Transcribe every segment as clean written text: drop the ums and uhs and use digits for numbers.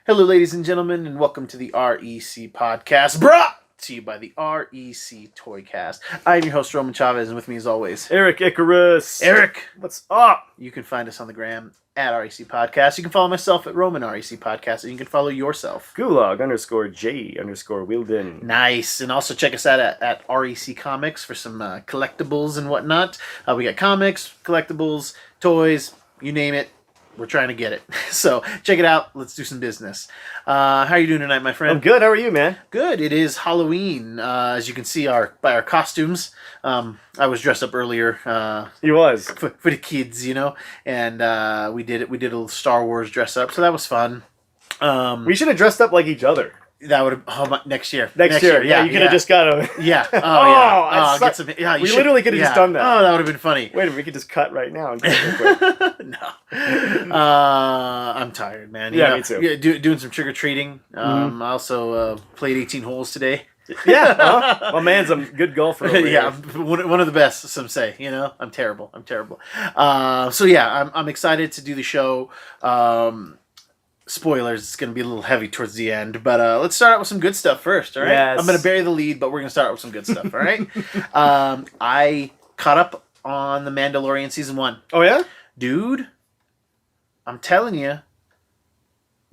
Hello, ladies and gentlemen, and welcome to the REC podcast, brought to you by the REC Toycast. I'm your host, Roman Chavez, and with me, as always, Erik Icarus. Eric. What's up? You can find us on the gram at REC Podcast. You can follow myself at Roman REC Podcast, and you can follow yourself. Gulag_J_Wielden. Nice. And also check us out at REC Comics for some collectibles and whatnot. We got comics, collectibles, toys, you name it. We're trying to get it. So check it out. Let's do some business. How are you doing tonight, my friend? I'm good. How are you, man? Good. It is Halloween. As you can see by our costumes. I was dressed up earlier. He was. For the kids, and we did a little Star Wars dress up. So that was fun. We should have dressed up like each other. That would have next year. Next year. Yeah, you could have just got a... Yeah. Oh, yeah. Get some, yeah. We literally could have just done that. Oh, that would have been funny. Wait a minute, we could just cut right now and do it real quick. No. I'm tired, man. Me too. Yeah, doing some trick-or-treating. I also played 18 holes today. Yeah. My man's a good golfer over yeah, here. one of the best, some say. I'm terrible. So yeah, I'm excited to do the show. Spoilers, it's going to be a little heavy towards the end, but let's start out with some good stuff first, all right? Yes. I'm going to bury the lead, but we're going to start with some good stuff, all right? I caught up on The Mandalorian Season 1. Oh, yeah? Dude, I'm telling you.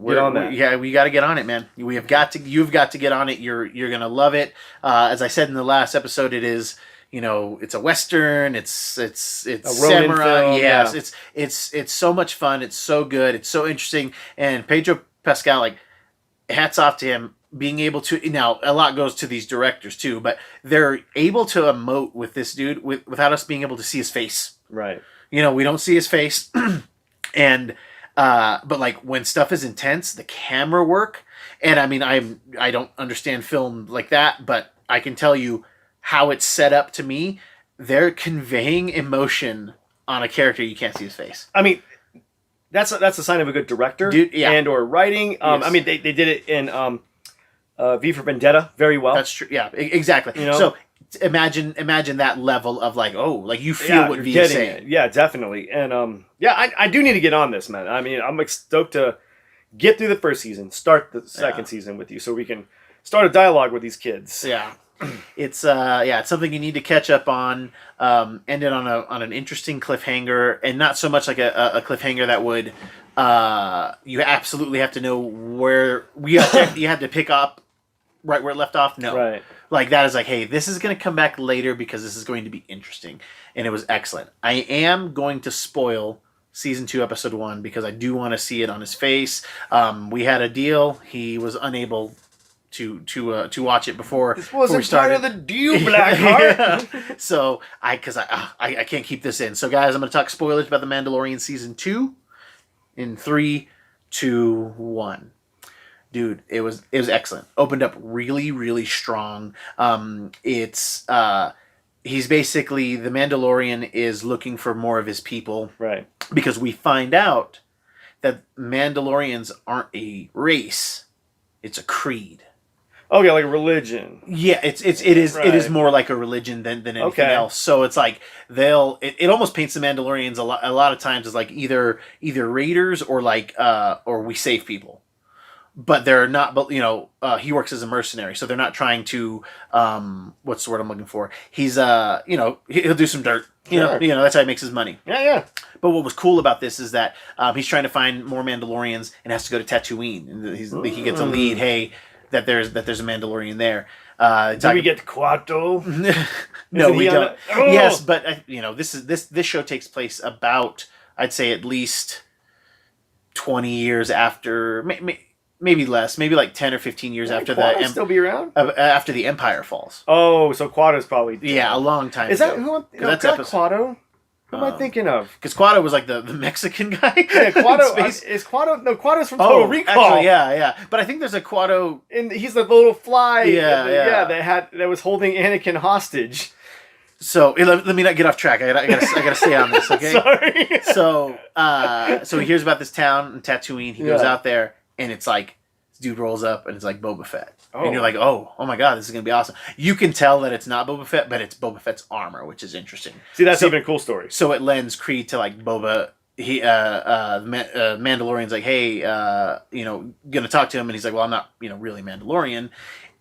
Get on that. Yeah, we got to get on it, man. You've got to get on it. You're going to love it. As I said in the last episode, it is... it's a Western, it's a samurai. Film, yes, yeah. It's so much fun. It's so good. It's so interesting. And Pedro Pascal, hats off to him being able to. Now, a lot goes to these directors too, but they're able to emote with this dude without us being able to see his face. Right. We don't see his face, and but when stuff is intense, the camera work. And I mean, I don't understand film like that, but I can tell you how it's set up to me. They're conveying emotion on a character you can't see his face. I mean, that's a sign of a good director. Dude, yeah. And or writing. Yes. I mean, they did it in V for Vendetta very well. That's true. Yeah, exactly. So imagine that level of you feel what V's saying. It. Yeah, definitely. And I do need to get on this, man. I mean, I'm stoked to get through the first season, start the second season with you, so we can start a dialogue with these kids. Yeah. It's something you need to catch up on. End it on an interesting cliffhanger, and not so much like a cliffhanger that would you absolutely have to know where you have to pick up right where it left off. No, right. That is hey, this is going to come back later because this is going to be interesting, and it was excellent. I am going to spoil Season 2, Episode 1 because I do want to see it on his face. We had a deal. He was unable to watch it before this wasn't we started. Part of the deal, Blackheart. So I can't keep this in. So guys, I'm going to talk spoilers about The Mandalorian Season 2 in 3, 2, 1. Dude, it was excellent. Opened up really, really strong. He's basically, the Mandalorian is looking for more of his people, right? Because we find out that Mandalorians aren't a race; it's a creed. Okay, like a religion. Yeah, it is more like a religion than anything else. So it's it almost paints the Mandalorians a lot of times as either raiders or or we save people. But they're not. But he works as a mercenary, so they're not trying to. What's the word I'm looking for? He's he'll do some dirt. That's how he makes his money. Yeah. But what was cool about this is that he's trying to find more Mandalorians and has to go to Tatooine. And he gets a lead. Hey. That there's a Mandalorian there. Do we get Quato? No, we don't. Yes, but this show takes place about, I'd say, at least 20 years after, maybe less, maybe 10 or 15 years after the still be around after the Empire falls. Oh, so Quato's probably a long time. Is that who? That's Quato. Who am I thinking of? Because Quato was the Mexican guy. Yeah, Quato is Quato. No, Quato's from Total Recall. Actually, yeah. But I think there's a Quato. And he's the little fly. Yeah. That was holding Anakin hostage. So let me not get off track. I gotta stay on this. Okay. Sorry. So he hears about this town in Tatooine. He goes out there, and it's this dude rolls up, and it's Boba Fett. Oh. And you're oh my god, this is going to be awesome. You can tell that it's not Boba Fett, but it's Boba Fett's armor, which is interesting. See, that's even a cool story. So it lends creed to Boba Mandalorian's like, hey, gonna talk to him, and he's like, well, I'm not, really Mandalorian.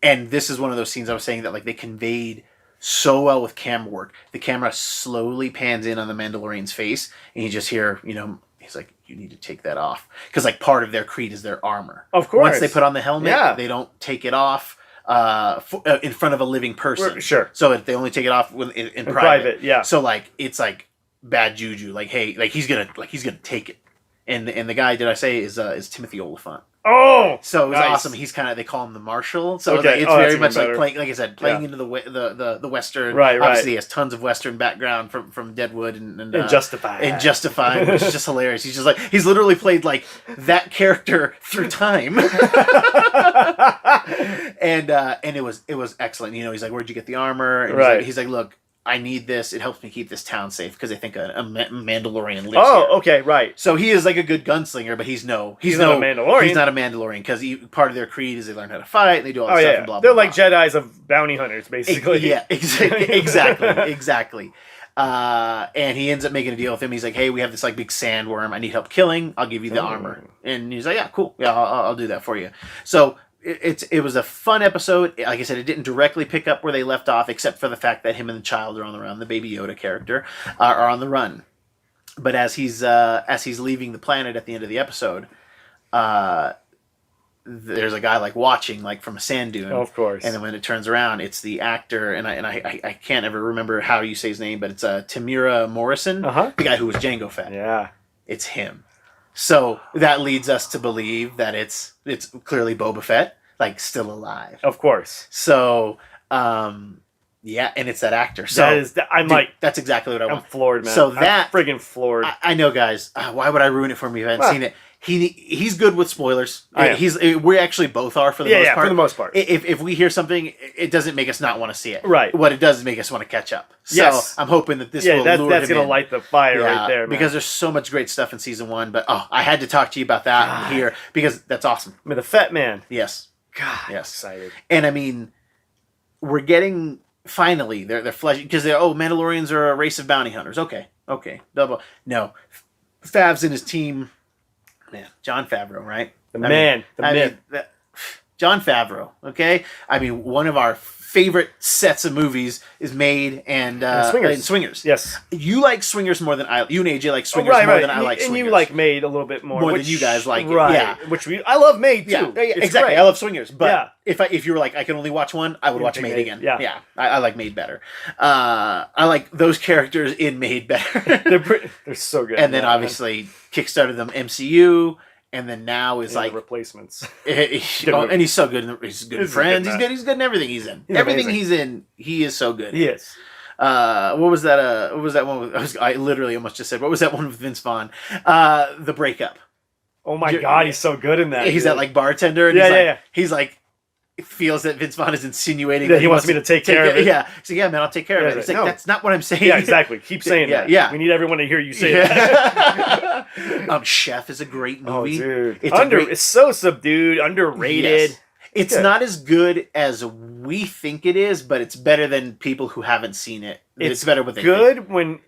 And this is one of those scenes I was saying that like they conveyed so well with camera work. The camera slowly pans in on the Mandalorian's face, and you just hear, he's like, you need to take that off, because like part of their creed is their armor. Of course, once they put on the helmet, they don't take it off in front of a living person. Sure. So they only take it off in private. Yeah. So like it's like bad juju. Like, hey, like he's gonna take it. And the guy, did I say, is Timothy Oliphant. Oh, so it was nice. awesome. He's they call him the Marshal. So okay. it's very much like playing, like I said, playing into the Western. Right. Obviously, he has tons of Western background from Deadwood and Justified. And Justified, which is just hilarious. He's just like, he's literally played like that character through time. and it was excellent. He's like, where'd you get the armor? And he's like, look, I need this. It helps me keep this town safe, because I think a Mandalorian lives here. Oh, okay, right. So he is like a good gunslinger, but he's not a Mandalorian. He's not a Mandalorian, because part of their creed is they learn how to fight, and they do all this stuff and blah, blah, They're blah. like Jedis of bounty hunters, basically. Yeah, exactly. And he ends up making a deal with him. He's like, hey, we have this like big sandworm. I need help killing. I'll give you the armor. And he's like, yeah, cool. Yeah, I'll do that for you. So it was a fun episode. Like I said, it didn't directly pick up where they left off, except for the fact that him and the child are on the run. The Baby Yoda character are on the run. But as he's leaving the planet at the end of the episode, there's a guy like watching like from a sand dune. Oh, of course. And then when it turns around, it's the actor, and I can't ever remember how you say his name, but it's Tamira Morrison, the guy who was Jango Fett. Yeah, it's him. So that leads us to believe that it's clearly Boba Fett, like still alive. Of course. So, and it's that actor. So that's exactly what I want. I'm floored, man. So I'm friggin' floored. I know, guys. Why would I ruin it for me if I haven't seen it? He's good with spoilers. We actually both are for the most part. For the most part. If we hear something, it doesn't make us not want to see it. Right. What it does is make us want to catch up. So I'm hoping that this will lure that's him gonna in. light the fire right there, man. Because there's so much great stuff in season 1. But I had to talk to you about that here, because that's awesome. I mean, the Fett man. Yes. God. Yes. Excited. And I mean, we're getting finally they're fleshing, because Mandalorians are a race of bounty hunters. Okay. Double. No, Fav's and his team. Man, Jon Favreau, right? The myth. Jon Favreau, okay? I mean, one of our favorite sets of movies is Made and Swingers. Yes. You like Swingers more than you and AJ like Swingers more than I like Swingers. And you like Made a little bit more than you guys like it. Right. Yeah. I love Made too. Yeah, exactly. Great. I love Swingers, but if you were like, I can only watch one, I would watch Made again. Yeah. I like Made better. I like those characters in Made better. They're so good. And then obviously kickstarted them MCU. And then now is like replacements. And he's so good. He's good in Friends. He's good in everything he's in. Everything he's in, he is so good. He is. What was that? What was that one? I literally almost just said, what was that one with Vince Vaughn? The Breakup. Oh my God, he's so good in that. He's that like bartender. And he's like feels that Vince Vaughn is insinuating that he wants me to take care of it. Yeah. So man, I'll take care of it. He's like, no, that's not what I'm saying. Yeah, exactly. Keep saying that. Yeah. We need everyone to hear you say that. Chef is a great movie. Oh, dude. It's so subdued, underrated. Yes. It's not as good as we think it is, but it's better than people who haven't seen it. It's better what they think. When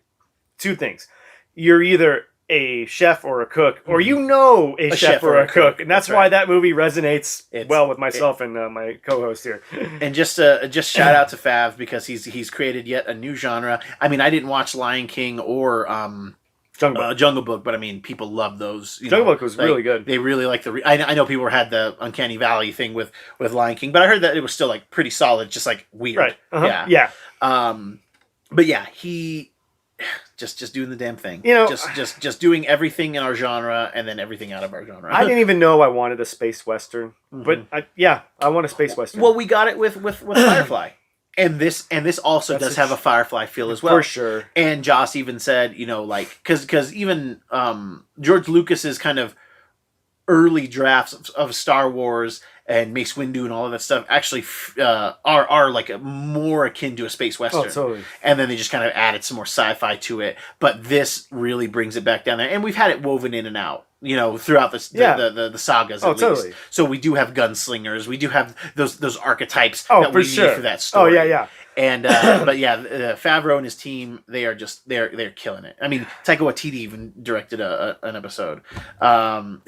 two things. You're either a chef or a cook, or a chef or a cook. And that's why that movie resonates well with myself and my co-host here. And just shout out to Fav, because he's created yet a new genre. I mean, I didn't watch Lion King or Jungle Book, but I mean, people love those. Jungle Book was really good. They really like I know people had the Uncanny Valley thing with Lion King, but I heard that it was still like pretty solid, just like weird. Right. Uh-huh. Yeah. But yeah, he just doing the damn thing. Just doing everything in our genre and then everything out of our genre. I didn't even know I wanted a space western, but I want a space western. Well, we got it with Firefly. And this also does have a Firefly feel as well. For sure. And Joss even said, because even George Lucas's kind of early drafts of Star Wars and Mace Windu and all of that stuff actually are like more akin to a space western. Oh, totally. And then they just kind of added some more sci-fi to it. But this really brings it back down there. And we've had it woven in and out, throughout the sagas at least. So we do have gunslingers. We do have those archetypes that we need for that story. Oh, yeah. And but yeah, Favreau and his team, they're killing it. I mean, Taika Waititi even directed an episode. I'm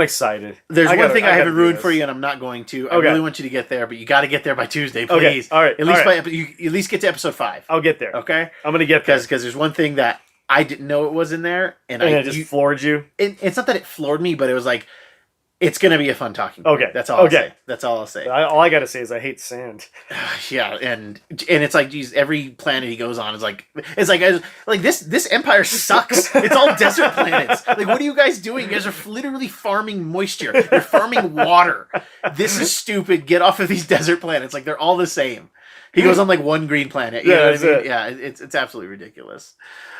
excited. There's one thing I haven't ruined for you, and I'm not going to. I really want you to get there, but you got to get there by Tuesday, please. Okay. All right. You at least get to episode 5. I'll get there. Okay. I'm gonna get there because there's one thing that I didn't know it was in there, and it just floored you. It's not that it floored me, but it was like, it's gonna be a fun talking point. Okay. That's all. Okay. I'll say. That's all I'll say. All I gotta say is I hate sand. Yeah, and it's like, geez, every planet he goes on is like, this empire sucks. It's all desert planets. Like, what are you guys doing? You guys are literally farming moisture. You're farming water. This is stupid. Get off of these desert planets. Like, they're all the same. He goes on like one green planet. You know what I mean? Yeah, it's absolutely ridiculous.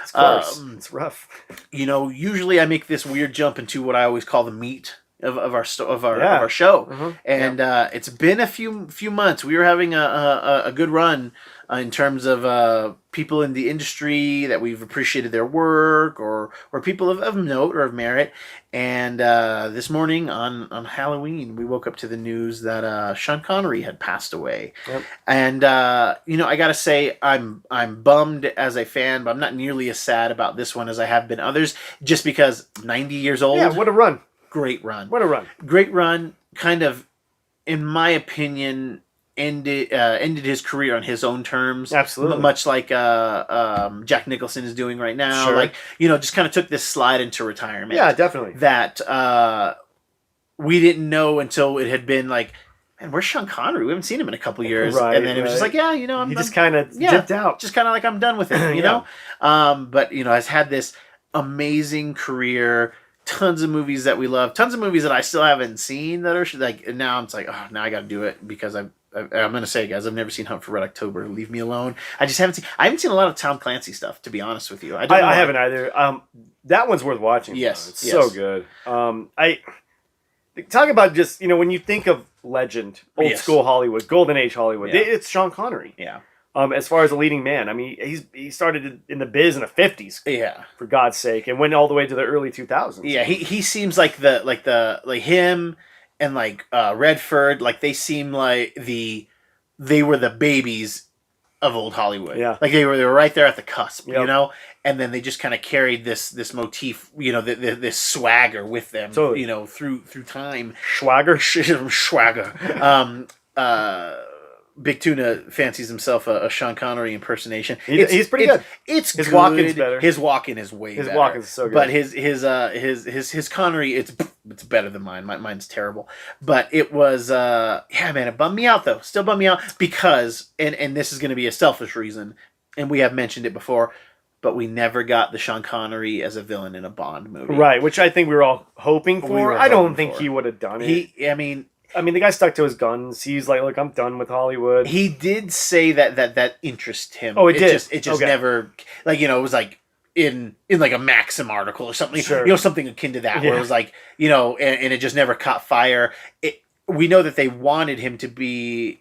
Of course, it's rough. Usually I make this weird jump into what I always call the meat of our show, mm-hmm. And it's been a few months. We were having a good run in terms of people in the industry that we've appreciated their work, or people of note or of merit. And this morning on Halloween, we woke up to the news that Sean Connery had passed away. Yep. And I gotta say, I'm bummed as a fan, but I'm not nearly as sad about this one as I have been others, just because 90 years old. Yeah, what a run. Great run. What a run. Great run. Kind of, in my opinion, ended his career on his own terms. Absolutely. Much like Jack Nicholson is doing right now. Sure. Like, just kind of took this slide into retirement. Yeah, definitely. That we didn't know until it had been like, man, where's Sean Connery? We haven't seen him in a couple years. Right, and then it was just like, yeah, he just kind of dipped out. Just kind of like, I'm done with it, you know? But, has had this amazing career. Tons of movies that we love, tons of movies that I still haven't seen that are like, and now I'm like, oh, now I got to do it because I'm gonna say, guys, I've never seen Hunt for Red October. Leave me alone. I haven't seen a lot of Tom Clancy stuff, to be honest with you. I haven't either. That one's worth watching. Yes, it's so good. I talk about just when you think of legend, old school Hollywood, golden age Hollywood. It's Sean Connery. Yeah. As far as a leading man, I mean, he started in the biz in the 50s. Yeah, for God's sake, and went all the way to the early 2000s. Yeah, he seems like him and like Redford, like they seem like they were the babies of old Hollywood. Yeah, like they were right there at the cusp, and then they just kind of carried this motif, this swagger with them, totally. Through time. Swagger. Big Tuna fancies himself a Sean Connery impersonation. He's pretty good. His good. Walk-in's better. His walk-in is way better. His walk-in's so good. But his Connery, it's better than mine. Mine's terrible. But it was man, it bummed me out though. Still bummed me out because and this is going to be a selfish reason, and we have mentioned it before, but we never got the Sean Connery as a villain in a Bond movie. Right, which I think we were all hoping for. I don't think he would have done it. I mean, the guy stuck to his guns. He's like, look, I'm done with Hollywood. He did say that interested him. Oh, it did. It just never, it was like in like a Maxim article or something. Sure. Something akin to that, where it was like, and it just never caught fire. We know that they wanted him to be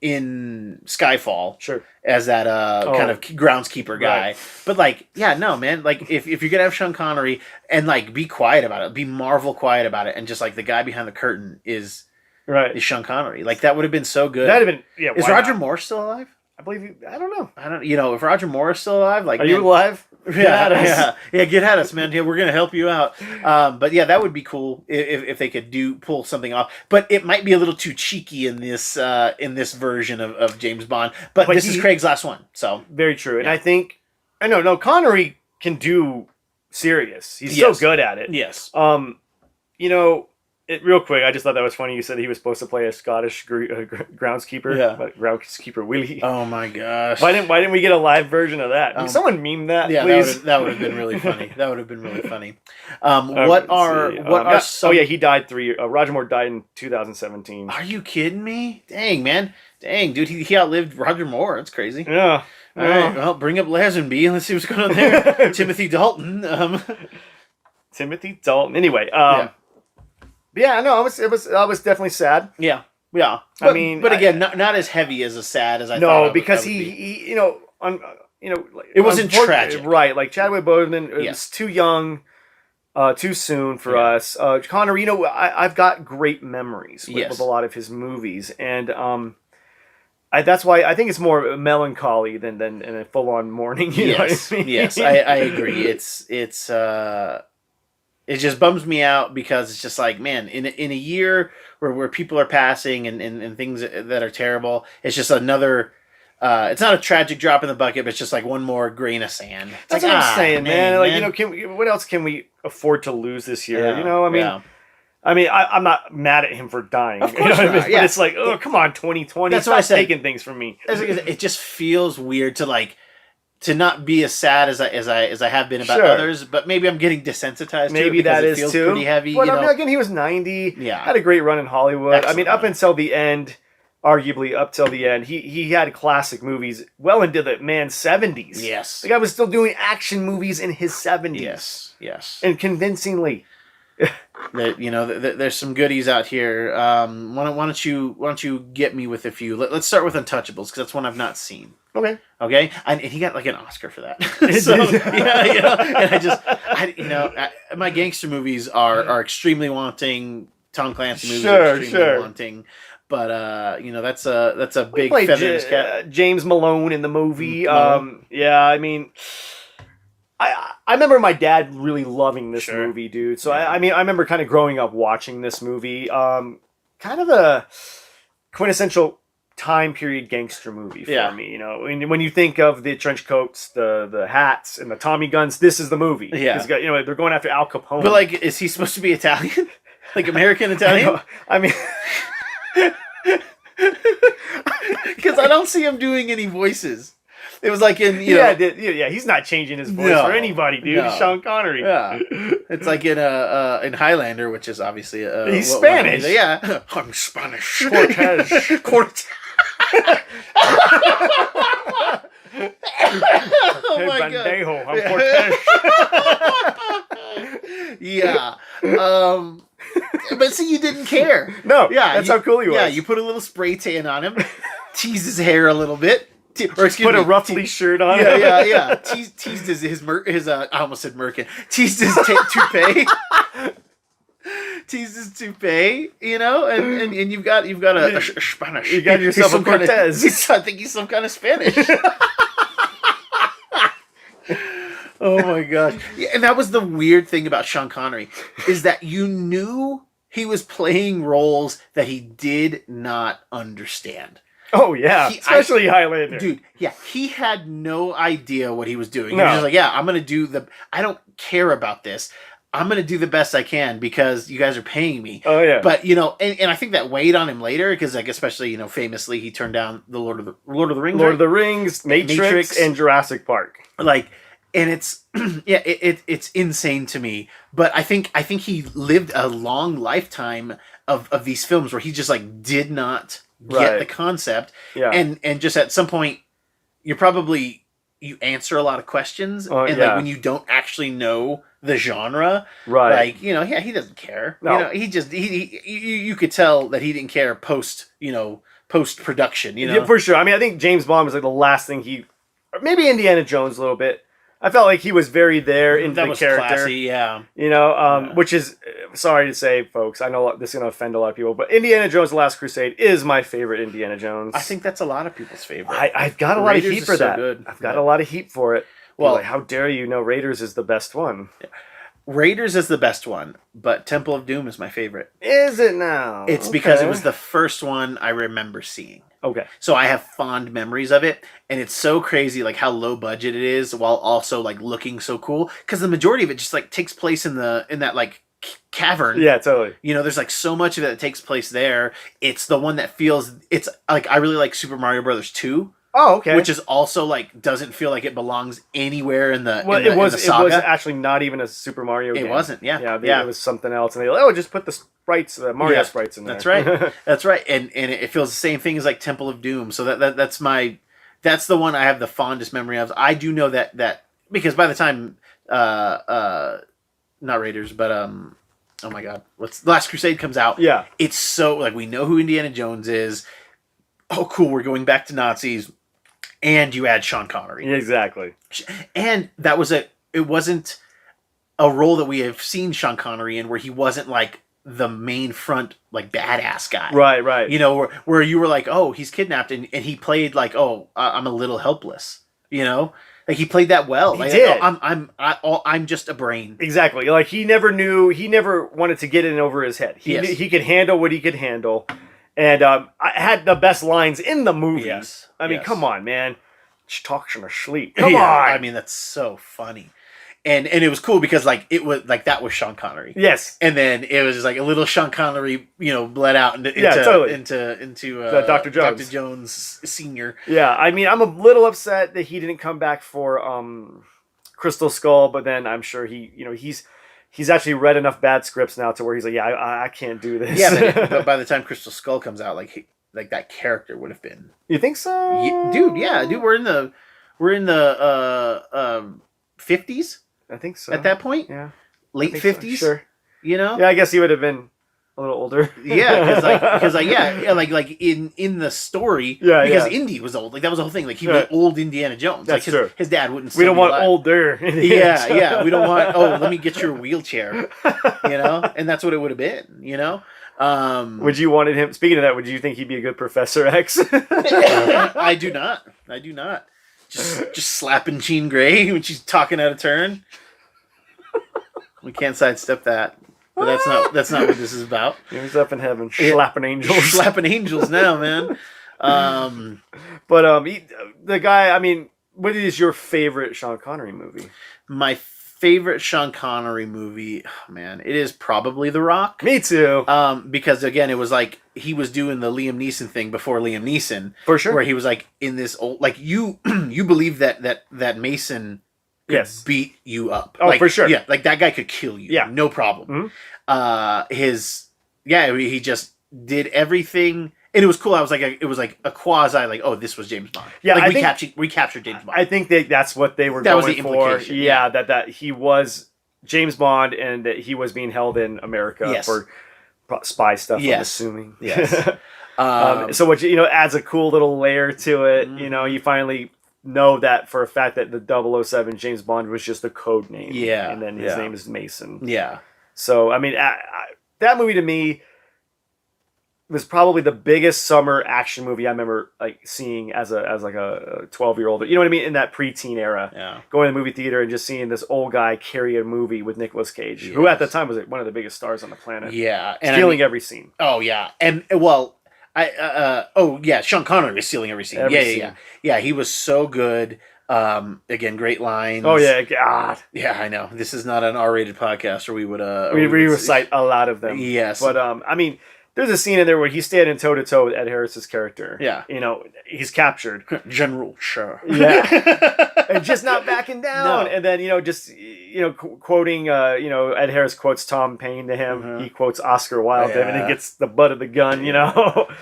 in Skyfall, sure, as that kind of groundskeeper guy. Right. But no, man. Like if you're gonna have Sean Connery and be quiet about it, be Marvel quiet about it, and just like the guy behind the curtain is Sean Connery. Like that would have been so good. That'd have been Is Roger Moore still alive? I believe I don't know. I don't. If Roger Moore is still alive, are you alive? Get at us. Get at us, man. Yeah, we're gonna help you out. But yeah, that would be cool if they could pull something off. But it might be a little too cheeky in this version of James Bond. But this is Craig's last one, so very true. And I think Connery can do serious. He's so good at it. Yes. Real quick, I just thought that was funny. You said he was supposed to play a Scottish groundskeeper. Yeah. But groundskeeper Willie. Oh my gosh. Why didn't we get a live version of that? Can someone meme that, please? That would have been really funny. That would have been really funny. He died Roger Moore died in 2017. Are you kidding me? Dang, man. Dang, dude, he outlived Roger Moore. That's crazy. Yeah. All right, well, bring up Lazenby. Let's see what's going on there. Timothy Dalton. Timothy Dalton. Anyway, I was definitely sad. Yeah. But, but again, not as heavy as sad as I thought. No, because he it wasn't tragic, right? Like Chadwick Boseman was too young, too soon for us. Connery, I've got great memories with a lot of his movies, and That's why I think it's more melancholy than a full on mourning. You know what I mean? Yes, I agree. It just bums me out because it's just like, man, in a year where people are passing and things that are terrible, it's just another. It's not a tragic drop in the bucket, but it's just like one more grain of sand. That's like, what I'm saying, man. Like, man. what else can we afford to lose this year? Yeah, you know, I mean, I'm not mad at him for dying. Of course not. But it's like, oh, come on, 2020. That's why I said taking things from me. It just feels weird to not be as sad as I have been about others, but maybe I'm getting desensitized. Maybe to it that it is feels too. Pretty heavy. But again, he was 90. Yeah, had a great run in Hollywood. Excellent I mean, up until the end, arguably up till the end, he had classic movies well into the 70s. Yes, the guy was still doing action movies in his 70s. Yes, and convincingly. There's some goodies out here. Why don't you get me with a few? Let's start with Untouchables because that's one I've not seen. Okay. And he got like an Oscar for that. So yeah, and my gangster movies are extremely wanting. Tom Clancy movies are extremely wanting. But that's a big feather in his cap. James Malone in the movie. Yeah, I mean, I remember my dad really loving this movie, dude. So I remember kind of growing up watching this movie. Kind of a quintessential time period gangster movie for me. You know, when you think of the trench coats, the hats, and the Tommy guns, this is the movie. Yeah, they're going after Al Capone. But like, is he supposed to be Italian? Like American Italian? I mean. Because I don't see him doing any voices. It was like in he's not changing his voice for anybody, dude. No. Sean Connery. Yeah, it's like in Highlander, which is obviously he's Spanish. Yeah, I'm Spanish. Cortez. Oh my Bandejo, I'm Cortez. Yeah. But see, you didn't care. No, that's how cool he was. Yeah, you put a little spray tan on him, teased his hair a little bit, put a ruffly shirt on him. Yeah. Teased his I almost said merkin. Teased his toupee. Teased his toupee, and you've got a Spanish. You got yourself a Cortez. I think he's some kind of Spanish. Oh my gosh. Yeah, and that was the weird thing about Sean Connery, is that you knew he was playing roles that he did not understand. Oh yeah, especially Highlander. Dude, yeah, he had no idea what he was doing. He was just like, yeah, I'm going to do I don't care about this. I'm going to do the best I can because you guys are paying me. Oh yeah. But, and I think that weighed on him later because, like, especially, famously he turned down the Lord of the Rings. Lord of the Rings, Matrix, and Jurassic Park. Like, and it's it's insane to me. But I think he lived a long lifetime of these films where he just like did not get the concept. Yeah. And just at some point you answer a lot of questions like when you don't actually know the genre. Right. Like, he doesn't care. No. You could tell that he didn't care post production, Yeah, for sure. I mean, I think James Bond was like the last thing maybe Indiana Jones a little bit. I felt like he was very there in the character. Classy, yeah. Which is, sorry to say, folks, I know this is going to offend a lot of people, but Indiana Jones: The Last Crusade is my favorite Indiana Jones. I think that's a lot of people's favorite. I've got a lot of heat for that. I've got a lot of heat for it. Well, how dare you know Raiders is the best one? Yeah. Raiders is the best one, but Temple of Doom is my favorite. Is it now? It's because it was the first one I remember seeing. Okay. So I have fond memories of it, and it's so crazy like how low budget it is while also like looking so cool because the majority of it just like takes place in that like cavern. Yeah, totally. There's like so much of it that takes place there. It's the one that feels it's like I really like Super Mario Brothers 2. Oh, okay. Which is also like doesn't feel like it belongs anywhere in the saga. It was actually not even a Super Mario game. It wasn't. Yeah. It was something else, and they just put the sprites, the Mario sprites in there. That's right. That's right. And it feels the same thing as like Temple of Doom. So that's the one I have the fondest memory of. I do know that because by the time not Raiders, but oh my God, Last Crusade comes out. Yeah. It's so like we know who Indiana Jones is. Oh, cool. We're going back to Nazis. And you add Sean Connery. Exactly. And it wasn't a role that we have seen Sean Connery in where he wasn't like the main front like badass guy. Right. You know, where you were like, oh, he's kidnapped, and he played like, oh, I'm a little helpless. You know, like he played that well. He like, did. I'm just a brain. Exactly. Like he never wanted to get in over his head. He could handle what he could handle, and I had the best lines in the movie. Yes. I mean, come on, man. She talks in her sleep. Come on. I mean, that's so funny. And it was cool because like it was like that was Sean Connery. Yes. And then it was just like a little Sean Connery, bled out into Dr. Jones. Dr. Jones Senior. Yeah, I mean, I'm a little upset that he didn't come back for Crystal Skull, but then I'm sure he's actually read enough bad scripts now to where he's like, yeah, I can't do this. Yeah, but by the time Crystal Skull comes out, like that character would have been. You think so? Yeah, dude. We're in the 50s. I think so. At that point, yeah, late 50s. So. Sure. Yeah, I guess he would have been a little older. Yeah, because in the story, because Indy was old. Like that was the whole thing. Like he was old Indiana Jones. That's like true. His dad wouldn't. We don't want older. Yeah. We don't want. Oh, let me get your wheelchair. And that's what it would have been. Would you wanted him? Speaking of that, would you think he'd be a good Professor X? I do not. Just slapping Jean Grey when she's talking out of turn. We can't sidestep that. But that's not what this is about. He's up in heaven, slapping angels. Slapping angels now, man. The guy, I mean, what is your favorite Sean Connery movie? My favorite Sean Connery movie, man, it is probably The Rock. Me too. Because again, it was like he was doing the Liam Neeson thing before Liam Neeson, for sure. Where he was like in this old, like you believe that Mason could beat you up. Oh, like, for sure. Yeah, like that guy could kill you. Yeah, no problem. Mm-hmm. He just did everything. And it was cool. It was like a quasi, like, oh, this was James Bond. Yeah, like we captured James Bond. I think that's what they were that going was the implication, for. Yeah, that he was James Bond and that he was being held in America for spy stuff. I'm assuming. Yes. So what adds a cool little layer to it. Mm-hmm. You finally know that for a fact that the 007 James Bond was just a code name. Yeah, and then his name is Mason. Yeah. So I mean, that movie to me was probably the biggest summer action movie I remember like seeing as a 12-year-old. You know what I mean? In that preteen era. Yeah. Going to the movie theater and just seeing this old guy carry a movie with Nicolas Cage, who at the time was one of the biggest stars on the planet. Yeah. And stealing every scene. Oh yeah. And well, Sean Connery was stealing every scene. Yeah, he was so good. Again, great lines. Oh yeah, God. Yeah, I know. This is not an R-rated podcast, or we would we recite a lot of them. Yes. But I mean, there's a scene in there where he's standing toe to toe with Ed Harris's character. Yeah. He's captured. General, sure. Yeah. And just not backing down. No. And then, quoting, Ed Harris quotes Tom Paine to him. Mm-hmm. He quotes Oscar Wilde to him, and he gets the butt of the gun,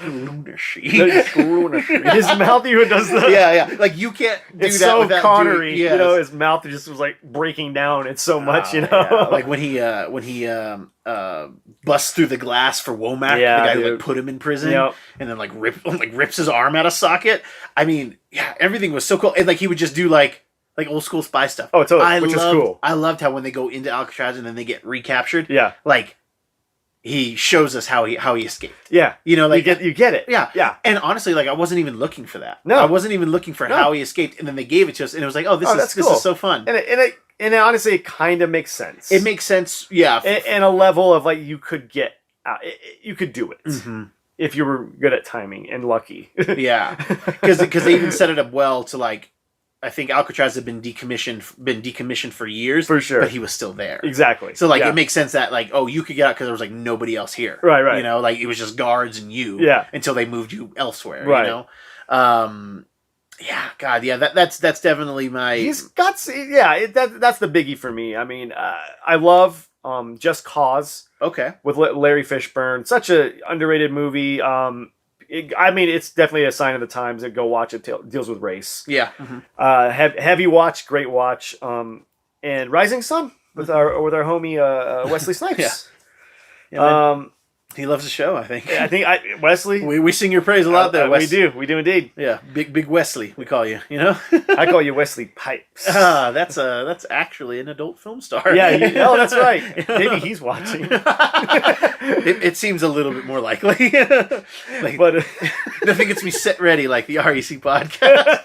Lunacy. His mouth even does the... Yeah. Like, you can't do it's that so without Connery. doing... Yes. His mouth just was, like, breaking down. It's so much, Yeah. Like, when he busts through the glass for Womack, the guy who put him in prison, and then rips his arm out of socket. I mean, yeah, everything was so cool. And like he would just do like old school spy stuff. Oh, totally. Which is cool. I loved how when they go into Alcatraz and then they get recaptured. Yeah, like he shows us how he escaped. Yeah, like you get it. Yeah. And honestly, like I wasn't even looking for that. No, I wasn't even looking for how he escaped, and then they gave it to us, and it was like, oh, this is so fun. And honestly, it kind of makes sense. It makes sense, yeah. And a level of like you could get, you could do it if you were good at timing and lucky. Yeah, because they even set it up well to like, I think Alcatraz had been decommissioned for years, for sure, but he was still there. Exactly. So like it makes sense that like, oh, you could get out because there was like nobody else here. Right. Like it was just guards and you. Yeah. Until they moved you elsewhere. Right. Yeah, God, yeah, that's definitely my... He's got... Yeah, that's the biggie for me. I mean, I love Just Cause. Okay. With Larry Fishburne. Such a underrated movie. It's definitely a sign of the times. Go watch it. Deals with race. Yeah. Mm-hmm. Heavy watch, great watch. And Rising Sun with our homie Wesley Snipes. Yeah. He loves the show, I think. Yeah, Wesley. We sing your praise a lot there, Wes. We do indeed. Yeah, big Wesley, we call you. You know. I call you Wesley Pipes. That's actually an adult film star. Yeah, that's right. Maybe he's watching. It seems a little bit more likely. But nothing gets me set ready like the REC podcast.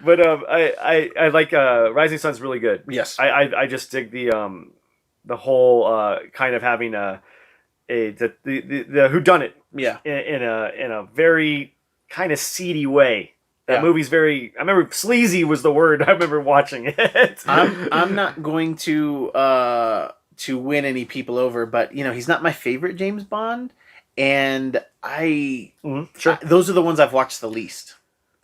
But I like Rising Sun's really good. Yes, I just dig the whole kind of having the whodunit. Yeah, in a very kind of seedy way. That Yeah. movie's very. I remember sleazy was the word. I remember watching it. I'm not going to win any people over, but he's not my favorite James Bond, and Sure. those are the ones I've watched the least.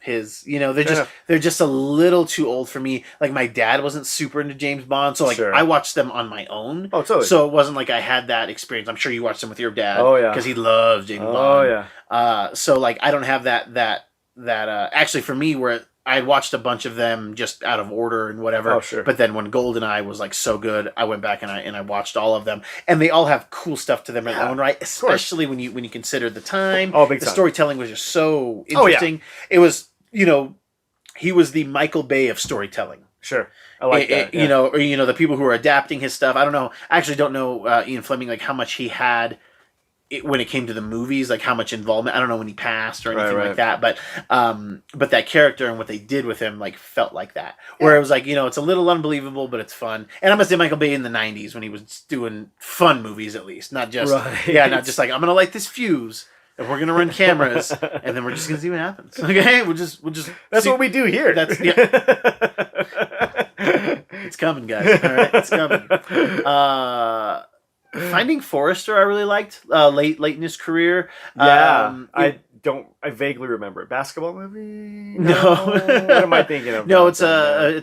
They're just a little too old for me. Like my dad wasn't super into James Bond, so Sure. I watched them on my own. Oh, totally. So it wasn't like I had that experience. I'm sure you watched them with your dad. Oh, yeah. Because he loves James Bond. Oh yeah. So like I don't have that actually for me where I had watched a bunch of them just out of order and whatever. Oh, sure. But then when GoldenEye was like so good, I went back and I watched all of them, and they all have cool stuff to them in their own right. Especially when you consider the time. Oh, big the time. storytelling was just so interesting. It was he was the Michael Bay of storytelling. Sure. I like that. Yeah. Or the people who are adapting his stuff. I don't know. I actually don't know Ian Fleming, like how much he had when it came to the movies, like how much involvement. I don't know when he passed or anything like that, but that character and what they did with him like felt like that. Where it was like, it's a little unbelievable, but it's fun. And I must say Michael Bay in the 90s when he was doing fun movies, at least, not just not just like I'm gonna light this fuse and we're gonna run cameras and then we're just gonna see what happens. Okay, we'll just That's see. what we do here. It's coming, guys. All right, it's coming. Finding Forrester, I really liked late in his career. Yeah, I vaguely remember it. Basketball movie? No. What am I thinking of? No, it's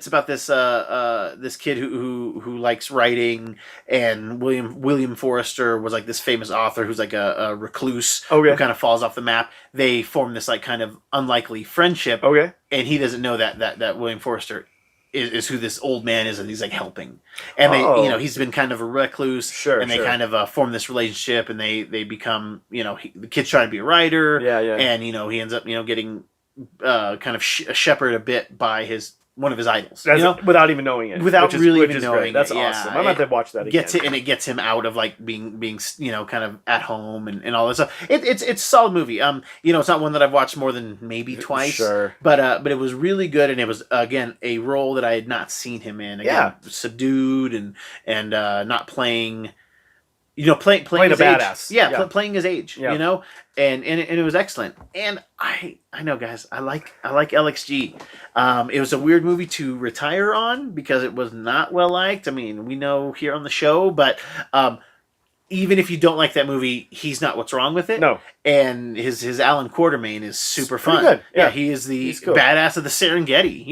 about this this kid who likes writing, and William Forrester was like this famous author who's like a recluse who kind of falls off the map. They form this like kind of unlikely friendship. Okay. And he doesn't know that William Forrester is who this old man is, and he's like helping, and he's been kind of a recluse, and they kind of form this relationship, and they become the kid's trying to be a writer, and he ends up getting kind of shepherded a bit by one of his idols, without even knowing it, without really even knowing it. That's awesome. I'm about to watch that again. It gets him out of like being kind of at home and all that stuff. It's a solid movie. It's not one that I've watched more than maybe twice. Sure. But it was really good, and it was again a role that I had not seen him in. Again, subdued and not playing. Playing a his badass. Age. Playing his age. And it was excellent. And I know, guys, I like LXG. It was a weird movie to retire on because it was not well liked. I mean, we know here on the show, but even if you don't like that movie, he's not what's wrong with it. No. And his Alan Quartermain is super fun. Good. Yeah, he is the badass of the Serengeti.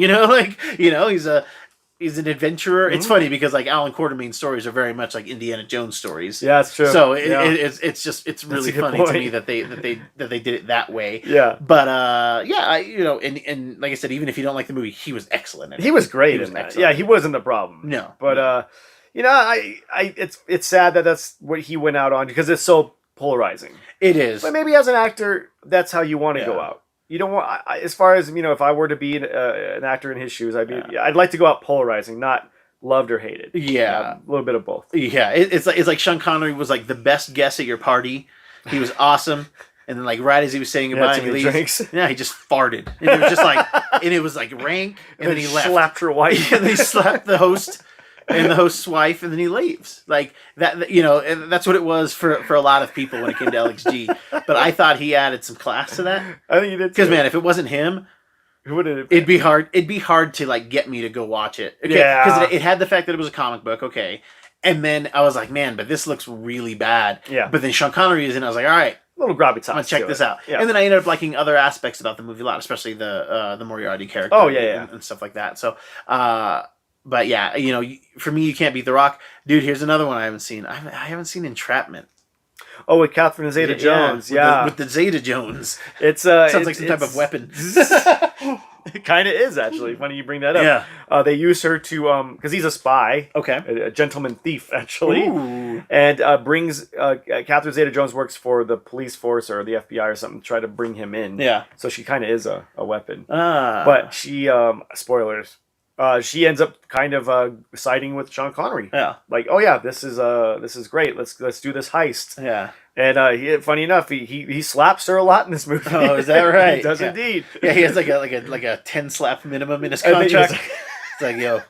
He's an adventurer. Mm-hmm. It's funny because like Alan Quartermain's stories are very much like Indiana Jones stories. Yeah, that's true. So it's really funny to me that they did it that way. Yeah. But and like I said, even if you don't like the movie, he was excellent in it. He was great in that. Yeah, he wasn't the problem. No. But it's sad that that's what he went out on because it's so polarizing. It is. But maybe as an actor, that's how you want to go out. You don't want, as far as if I were to be an actor in his shoes, I'd like to go out polarizing, not loved or hated. Yeah, a little bit of both. Yeah, it's like Sean Connery was like the best guest at your party. He was awesome, and then like right as he was saying goodbye, he leaves. Yeah, he just farted, and it was just like, and it was like rank, and then he left. Slapped your wife, and he slapped the host. And the host's wife, and then he leaves. Like that, and that's what it was for a lot of people when it came to LXG. But I thought he added some class to that. I think he did. Because man, if it wasn't him, who would it? It'd be hard. It'd be hard to like get me to go watch it. Okay? Yeah, because it had the fact that it was a comic book. Okay, and then I was like, man, but this looks really bad. Yeah. But then Sean Connery is in. I was like, all right. A little gravitas. I'm gonna check this out. Yeah. And then I ended up liking other aspects about the movie a lot, especially the Moriarty character. Oh yeah, and stuff like that. So. But yeah, for me, You Can't Beat the Rock, dude. Here's another one I haven't seen. I haven't seen Entrapment. Oh, with Catherine Zeta-Jones, with the Zeta-Jones. It's sounds like some type of weapon. It kind of is actually. Funny you bring that up. Yeah. They use her to because he's a spy. Okay. A gentleman thief actually. Ooh. and brings Catherine Zeta-Jones works for the police force or the FBI or something to try to bring him in. Yeah. So she kind of is a weapon. But she, spoilers, she ends up kind of siding with Sean Connery. Yeah. Like, oh yeah, this is great. Let's do this heist. Yeah. And funny enough, he slaps her a lot in this movie. Oh, is that right? He does indeed. Yeah, he has like a 10 slap minimum in his contract. It's like, yo,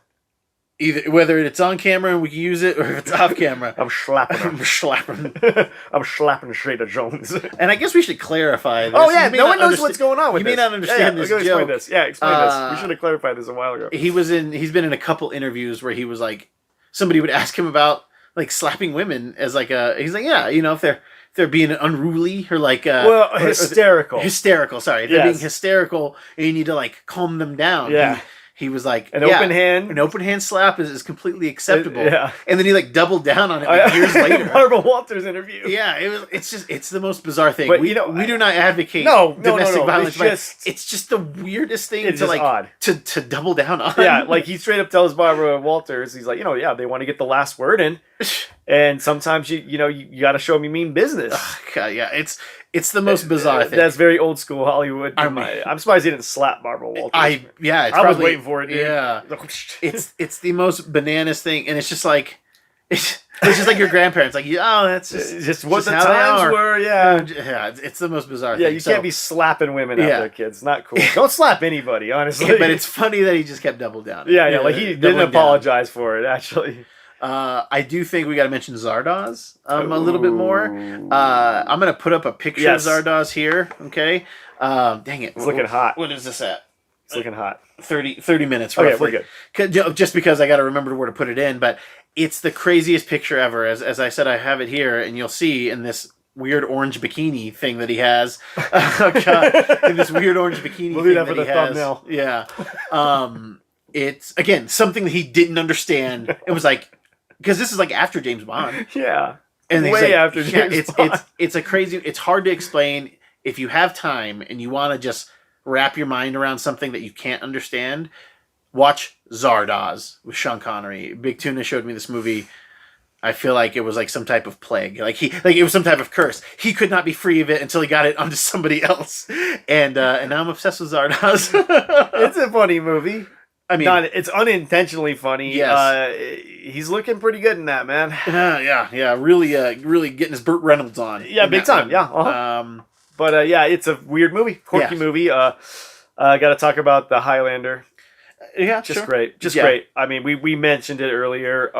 either whether it's on camera and we can use it, or if it's off camera, I'm slapping her. I'm slapping. I'm slapping Zeta-Jones. And I guess we should clarify this. Oh yeah, no one knows what's going on with this. You may not understand this joke. Explain this. Yeah, explain this. We should have clarified this a while ago. He's been in a couple interviews where he was like, somebody would ask him about like slapping women as like he's like, yeah, if they're being unruly or like hysterical. Hysterical, sorry. If they're being hysterical and you need to like calm them down. Yeah. He was like, an open hand slap is completely acceptable. Yeah. And then he like doubled down on it like years later. Barbara Walters interview. Yeah, it's the most bizarre thing. But, we do not advocate domestic violence. It's just the weirdest thing to like odd. to double down on. Yeah, like he straight up tells Barbara Walters, he's like, they want to get the last word in. And sometimes you got to show them you mean business. Oh, God, yeah, it's the most bizarre thing. That's very old school Hollywood. I'm surprised he didn't slap Barbara Walters. I was waiting for it. Dude. Yeah, it's the most bananas thing, and it's just like it's just like your grandparents. Like, that's just what the times were. Yeah, it's the most bizarre. Yeah, thing. You can't be slapping women out there, kids. Not cool. Don't slap anybody, honestly. But it's funny that he just kept double down. Yeah, like he didn't apologize for it. Actually. I do think we got to mention Zardoz a little bit more. I'm going to put up a picture of Zardoz here, okay? Dang it. It's looking hot. What is this at? It's looking hot. 30 minutes, roughly. Okay, we're good. Just because I got to remember where to put it in, but it's the craziest picture ever. As I said, I have it here, and you'll see in this weird orange bikini thing that he has. Oh, God. In this weird orange bikini we'll thing that for the thumbnail. Yeah. It's, again, something that he didn't understand. It was like, because this is like after James Bond. Yeah. And way after James Bond. It's a crazy, it's hard to explain. If you have time and you want to just wrap your mind around something that you can't understand, watch Zardoz with Sean Connery. Big Tuna showed me this movie. I feel like it was like some type of plague. Like it was some type of curse. He could not be free of it until he got it onto somebody else. And now I'm obsessed with Zardoz. It's a funny movie. I mean, it's unintentionally funny. Yes. He's looking pretty good in that, man. Yeah. Really getting his Burt Reynolds on. Yeah, big time. One. Yeah. Uh-huh. But it's a weird movie, quirky movie. Got to talk about the Highlander. Yeah, just great, great. I mean, we mentioned it earlier.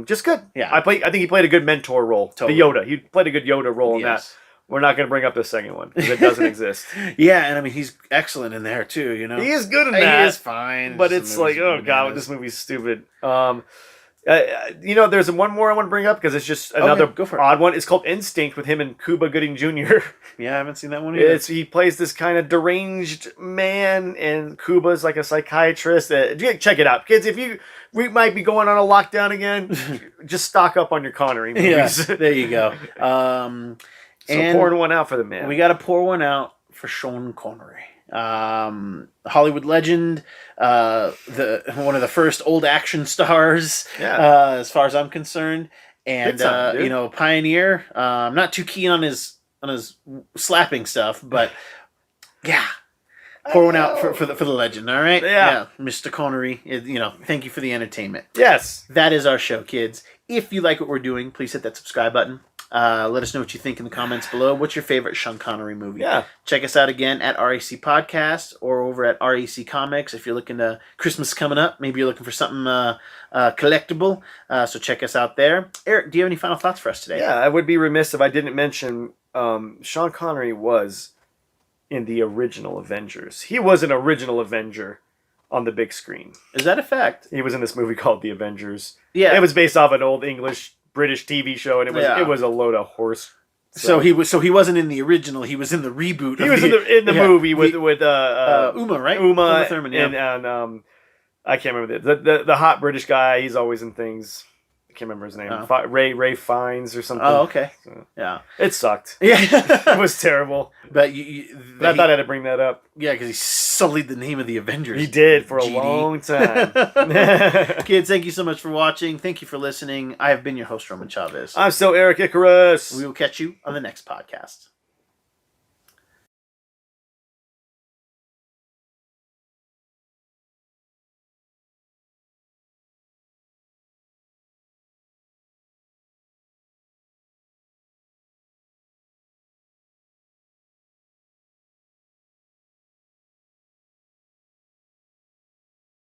Just good. Yeah, I think he played a good mentor role. Totally. The Yoda. He played a good Yoda role in that. We're not going to bring up the second one because it doesn't exist. Yeah, and I mean, he's excellent in there too. He is good in that. He is fine. But it's like, oh God, this movie's stupid. There's one more I want to bring up because it's just another odd one. It's called Instinct with him and Cuba Gooding Jr. Yeah, I haven't seen that one either. He plays this kind of deranged man, and Cuba's like a psychiatrist. Check it out, kids. If we might be going on a lockdown again, just stock up on your Connery movies. Yeah, there you go. So pouring one out for the man. We got to pour one out for Sean Connery. Hollywood legend, one of the first old action stars, as far as I'm concerned, and pioneer. I'm not too keen on his slapping stuff, but yeah, pour one out for the legend. All right, yeah, Mr. Connery. Thank you for the entertainment. Yes, that is our show, kids. If you like what we're doing, please hit that subscribe button. Let us know what you think in the comments below. What's your favorite Sean Connery movie? Yeah. Check us out again at RAC Podcast or over at RAC Comics if you're looking to Christmas coming up. Maybe you're looking for something collectible. So check us out there. Eric, do you have any final thoughts for us today? Yeah, I would be remiss if I didn't mention Sean Connery was in the original Avengers. He was an original Avenger on the big screen. Is that a fact? He was in this movie called The Avengers. Yeah. It was based off an old British TV show, and it was a load of horse. So he wasn't in the original. He was in the reboot. He was in the movie with Uma, right? Uma Thurman, and I can't remember the hot British guy. He's always in things. I can't remember his name. Oh. Ray Fiennes or something. Oh, okay. So, yeah. It sucked. Yeah. It was terrible. But I thought I had to bring that up. Yeah, because he sullied the name of the Avengers. He did for a long time. Kids, thank you so much for watching. Thank you for listening. I have been your host, Roman Chavez. I'm still Eric Icarus. We will catch you on the next podcast.